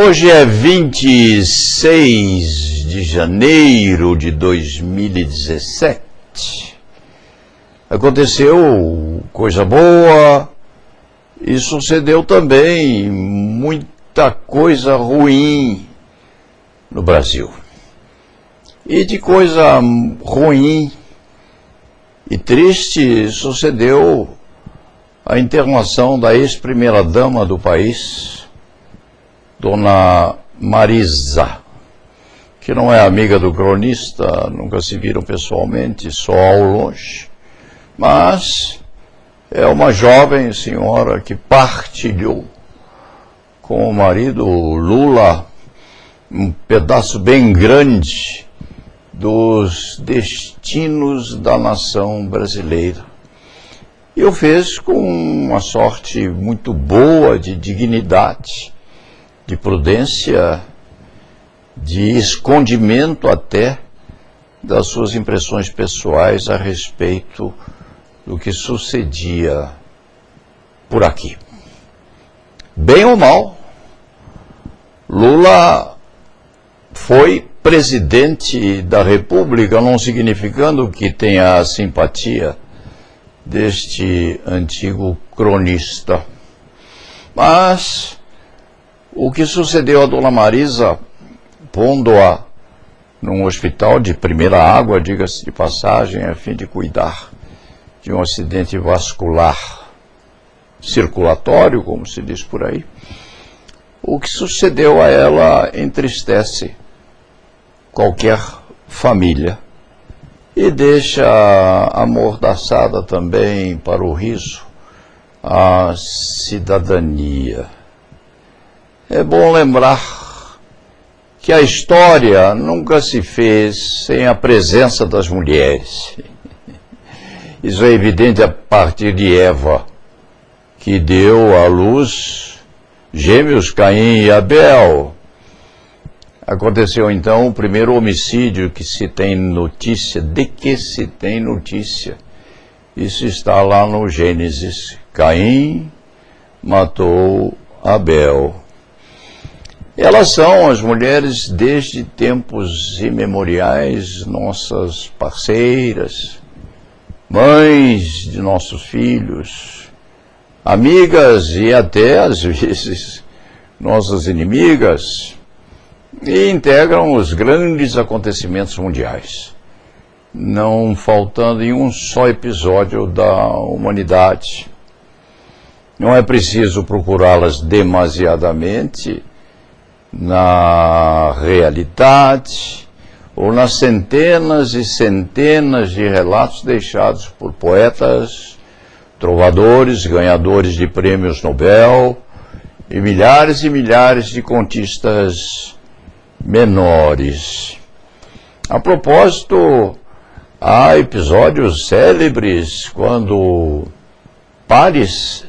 Hoje é 26 de janeiro de 2017. Aconteceu coisa boa e sucedeu também muita coisa ruim no Brasil. E de coisa ruim e triste sucedeu a internação da ex-primeira-dama do país, Dona Marisa, que não é amiga do cronista, nunca se viram pessoalmente, só ao longe, mas é uma jovem senhora que partilhou com o marido Lula um pedaço bem grande dos destinos da nação brasileira. E o fez com uma sorte muito boa de dignidade, de prudência, de escondimento até das suas impressões pessoais a respeito do que sucedia por aqui. Bem ou mal, Lula foi presidente da República, não significando que tenha a simpatia deste antigo cronista. Mas o que sucedeu a Dona Marisa, pondo-a num hospital de primeira água, diga-se de passagem, a fim de cuidar de um acidente vascular circulatório, como se diz por aí, o que sucedeu a ela entristece qualquer família e deixa amordaçada também para o riso a cidadania. É bom lembrar que a história nunca se fez sem a presença das mulheres. Isso é evidente a partir de Eva, que deu à luz gêmeos Caim e Abel. Aconteceu então o primeiro homicídio que se tem notícia, de que se tem notícia. Isso está lá no Gênesis. Caim matou Abel. Elas são, as mulheres, desde tempos imemoriais, nossas parceiras, mães de nossos filhos, amigas e até, às vezes, nossas inimigas, e integram os grandes acontecimentos mundiais, não faltando em um só episódio da humanidade. Não é preciso procurá-las demasiadamente na realidade ou nas centenas e centenas de relatos deixados por poetas, trovadores, ganhadores de prêmios Nobel e milhares de contistas menores. A propósito, há episódios célebres quando Paris,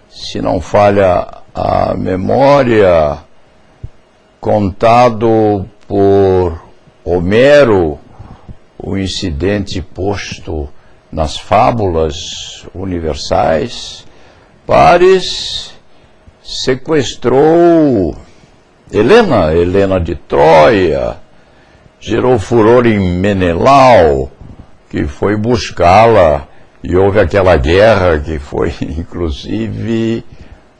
se não falha a memória, contado por Homero, o incidente posto nas fábulas universais, Paris sequestrou Helena de Troia, gerou furor em Menelau, que foi buscá-la, e houve aquela guerra que foi inclusive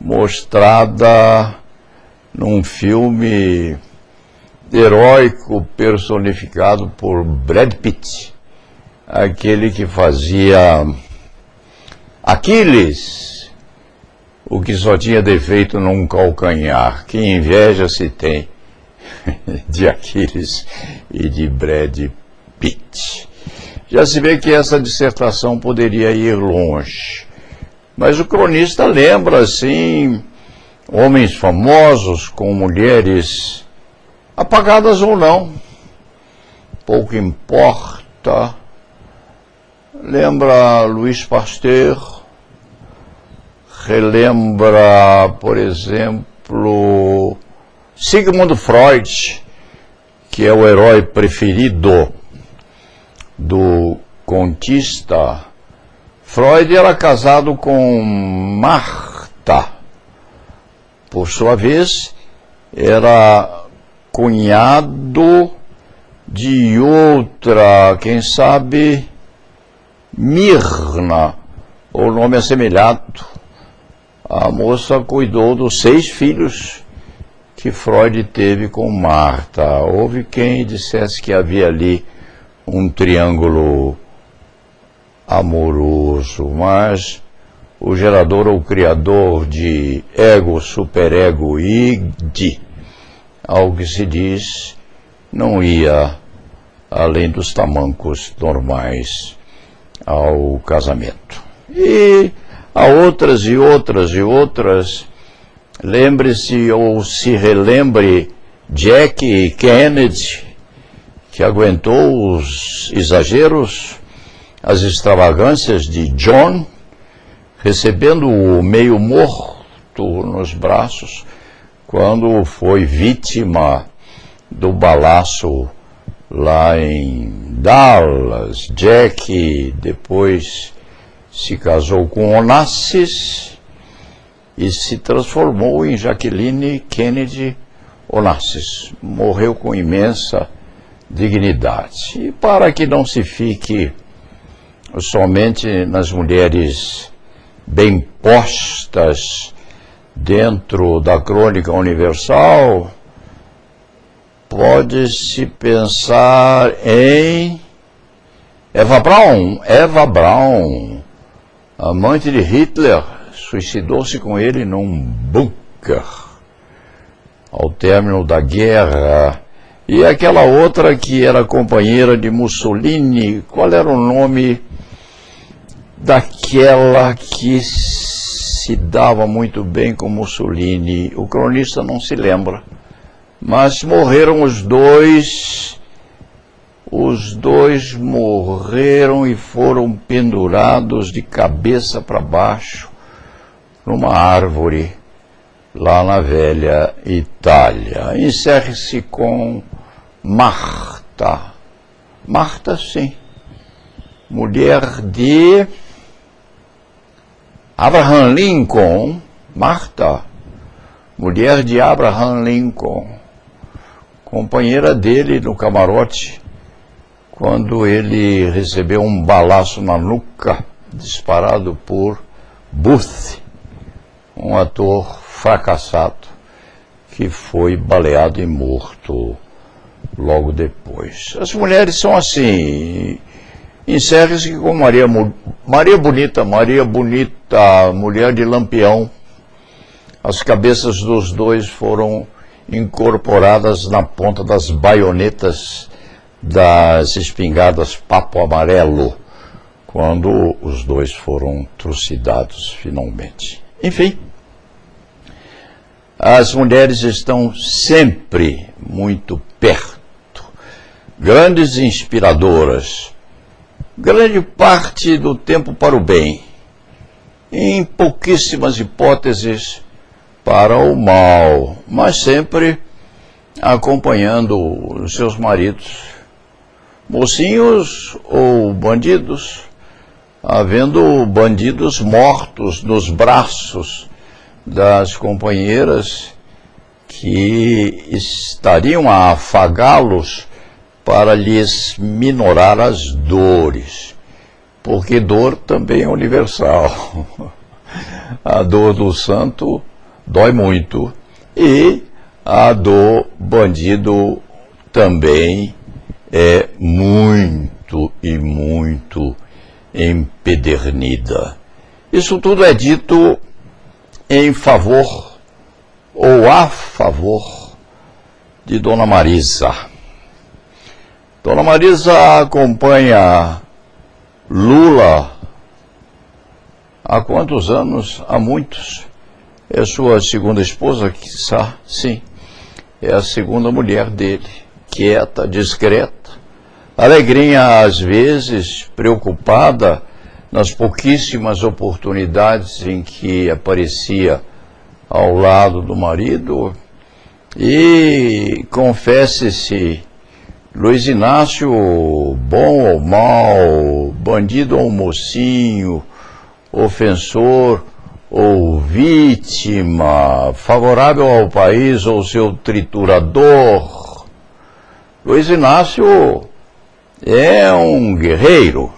mostrada num filme heróico personificado por Brad Pitt, aquele que fazia Aquiles, o que só tinha defeito num calcanhar. Que inveja se tem de Aquiles e de Brad Pitt. Já se vê que essa dissertação poderia ir longe, mas o cronista lembra, assim, homens famosos com mulheres apagadas ou não, pouco importa. Lembra Louis Pasteur, relembra, por exemplo, Sigmund Freud, que é o herói preferido do contista. Freud era casado com Marta, por sua vez, era cunhado de outra, quem sabe, Mirna, ou nome assemelhado. A moça cuidou dos 6 filhos que Freud teve com Marta. Houve quem dissesse que havia ali um triângulo amoroso, mas o gerador ou criador de ego, superego e id, ao que se diz, não ia além dos tamancos normais ao casamento. E há outras e outras e outras. Lembre-se ou se relembre Jack Kennedy, que aguentou os exageros, as extravagâncias de John, recebendo-o meio morto nos braços, quando foi vítima do balaço lá em Dallas. Jack depois se casou com Onassis e se transformou em Jacqueline Kennedy Onassis. Morreu com imensa dignidade. E para que não se fique somente nas mulheres bem postas dentro da crônica universal, pode-se pensar em Eva Braun, amante de Hitler, suicidou-se com ele num bunker ao término da guerra. E aquela outra que era companheira de Mussolini, qual era o nome daquela que se dava muito bem com Mussolini? O cronista não se lembra, mas morreram os dois morreram e foram pendurados de cabeça para baixo numa árvore lá na velha Itália. Encerre-se com Marta. Marta, sim, mulher de Abraham Lincoln. Marta, mulher de Abraham Lincoln, companheira dele no camarote, quando ele recebeu um balaço na nuca, disparado por Booth, um ator fracassado, que foi baleado e morto logo depois. As mulheres são assim. Encerre-se com Maria Bonita, mulher de Lampião. As cabeças dos dois foram incorporadas na ponta das baionetas das espingardas Papo Amarelo, quando os dois foram trucidados finalmente. Enfim, as mulheres estão sempre muito perto, grandes inspiradoras, grande parte do tempo para o bem, em pouquíssimas hipóteses para o mal, mas sempre acompanhando os seus maridos, mocinhos ou bandidos, havendo bandidos mortos nos braços das companheiras que estariam a afagá-los para lhes minorar as dores, porque dor também é universal. A dor do santo dói muito e a do bandido também é muito e muito empedernida. Isso tudo é dito em favor ou a favor de Dona Marisa. Dona Marisa acompanha Lula há quantos anos? Há muitos. É sua segunda esposa, quiçá, sim. É a segunda mulher dele. Quieta, discreta, alegrinha às vezes, preocupada nas pouquíssimas oportunidades em que aparecia ao lado do marido. E confesse-se, Luiz Inácio, bom ou mal, bandido ou mocinho, ofensor ou vítima, favorável ao país ou seu triturador. Luiz Inácio é um guerreiro.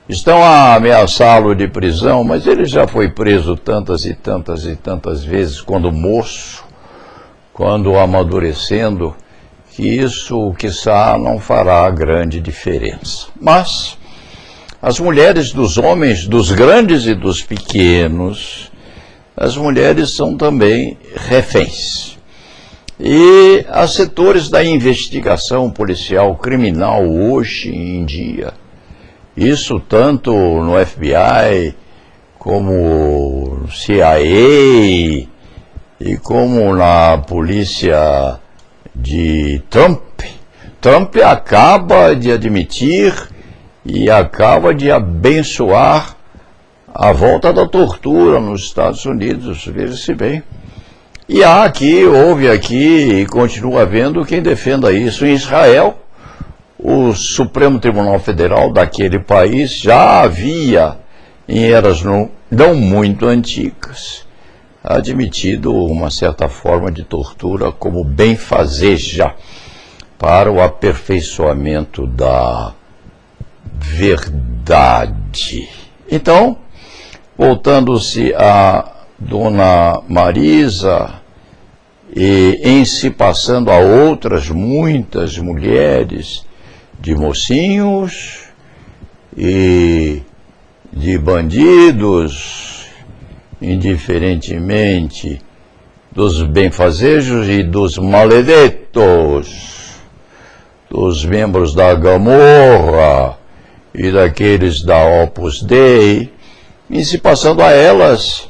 Estão a ameaçá-lo de prisão, mas ele já foi preso tantas e tantas e tantas vezes quando moço, quando amadurecendo, que isso, quiçá, não fará grande diferença. Mas as mulheres dos homens, dos grandes e dos pequenos, as mulheres são também reféns. E há setores da investigação policial criminal hoje em dia, isso tanto no FBI, como no CIA e como na polícia de Trump. Trump acaba de admitir e acaba de abençoar a volta da tortura nos Estados Unidos, veja-se bem. E houve aqui e continua havendo quem defenda isso. Em Israel, o Supremo Tribunal Federal daquele país já havia, em eras não muito antigas, admitido uma certa forma de tortura como benfazeja para o aperfeiçoamento da verdade. Então, voltando-se a Dona Marisa e em se passando a outras muitas mulheres, de mocinhos e de bandidos, indiferentemente dos benfazejos e dos maledetos, dos membros da Gomorra e daqueles da Opus Dei, em se passando a elas,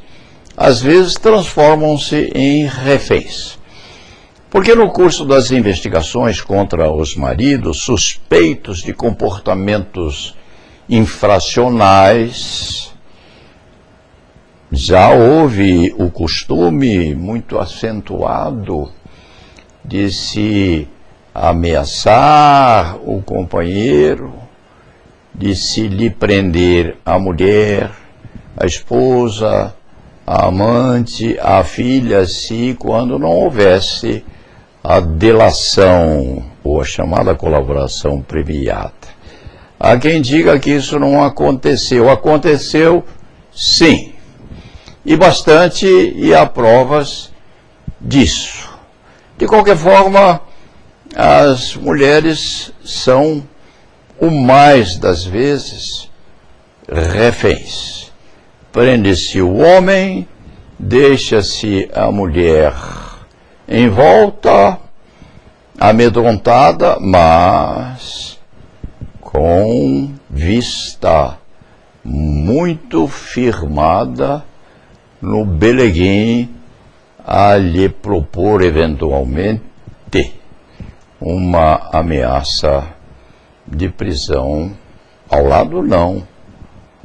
às vezes transformam-se em reféns. Porque no curso das investigações contra os maridos suspeitos de comportamentos infracionais, já houve o costume muito acentuado de se ameaçar o companheiro, de se lhe prender a mulher, a esposa, a amante, a filha, se quando não houvesse a delação ou a chamada colaboração premiada. Há quem diga que isso não aconteceu. Aconteceu, sim. E bastante, e há provas disso. De qualquer forma, as mulheres são, o mais das vezes, reféns. Prende-se o homem, deixa-se a mulher em volta, amedrontada, mas com vista muito firmada no beleguim a lhe propor eventualmente uma ameaça de prisão ao lado não,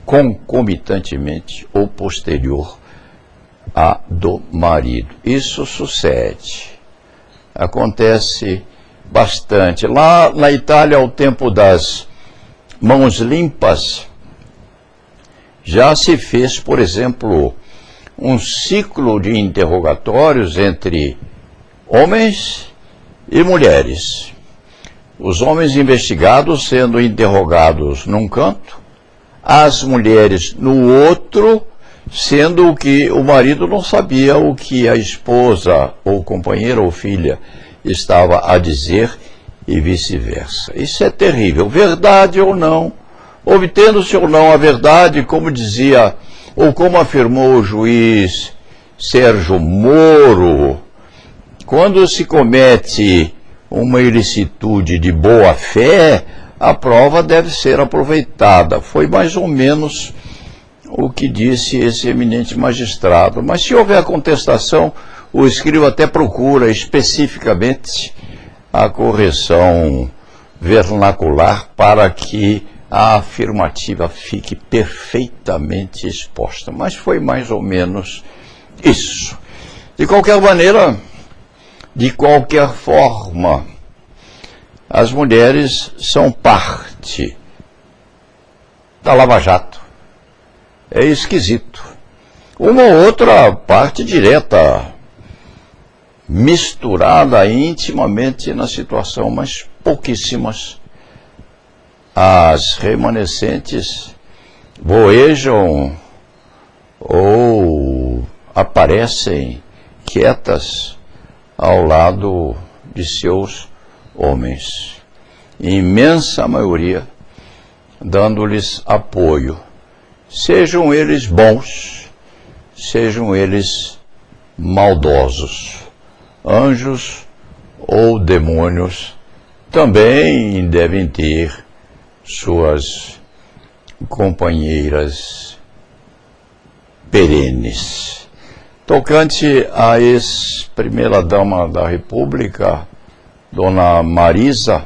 concomitantemente ou posterior a do marido. Isso sucede, acontece bastante. Lá na Itália, ao tempo das mãos limpas, já se fez, por exemplo, um ciclo de interrogatórios entre homens e mulheres. Os homens investigados sendo interrogados num canto, as mulheres no outro, sendo que o marido não sabia o que a esposa, ou companheira, ou filha estava a dizer e vice-versa. Isso é terrível. Verdade ou não, obtendo-se ou não a verdade, como dizia, ou como afirmou o juiz Sérgio Moro, quando se comete uma ilicitude de boa fé, a prova deve ser aproveitada. Foi mais ou menos o que disse esse eminente magistrado. Mas se houver contestação, o escriba até procura especificamente a correção vernacular para que a afirmativa fique perfeitamente exposta. Mas foi mais ou menos isso. De qualquer maneira, de qualquer forma, as mulheres são parte da Lava Jato. É esquisito. Uma outra parte direta, misturada intimamente na situação, mas pouquíssimas. As remanescentes voejam ou aparecem quietas ao lado de seus homens. Imensa maioria dando-lhes apoio, sejam eles bons, sejam eles maldosos, anjos ou demônios, também devem ter suas companheiras perenes. Tocante à ex-primeira-dama da República, Dona Marisa,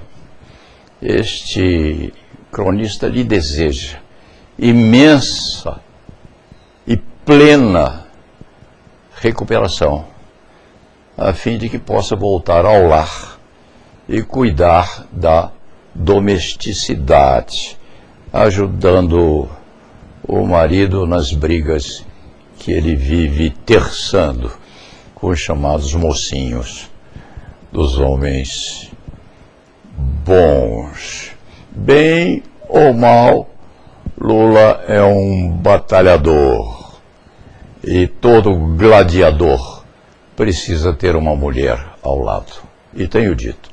este cronista lhe deseja imensa e plena recuperação, a fim de que possa voltar ao lar e cuidar da domesticidade, ajudando o marido nas brigas que ele vive terçando com os chamados mocinhos dos homens bons. Bem ou mal, Lula é um batalhador e todo gladiador precisa ter uma mulher ao lado. E tenho dito,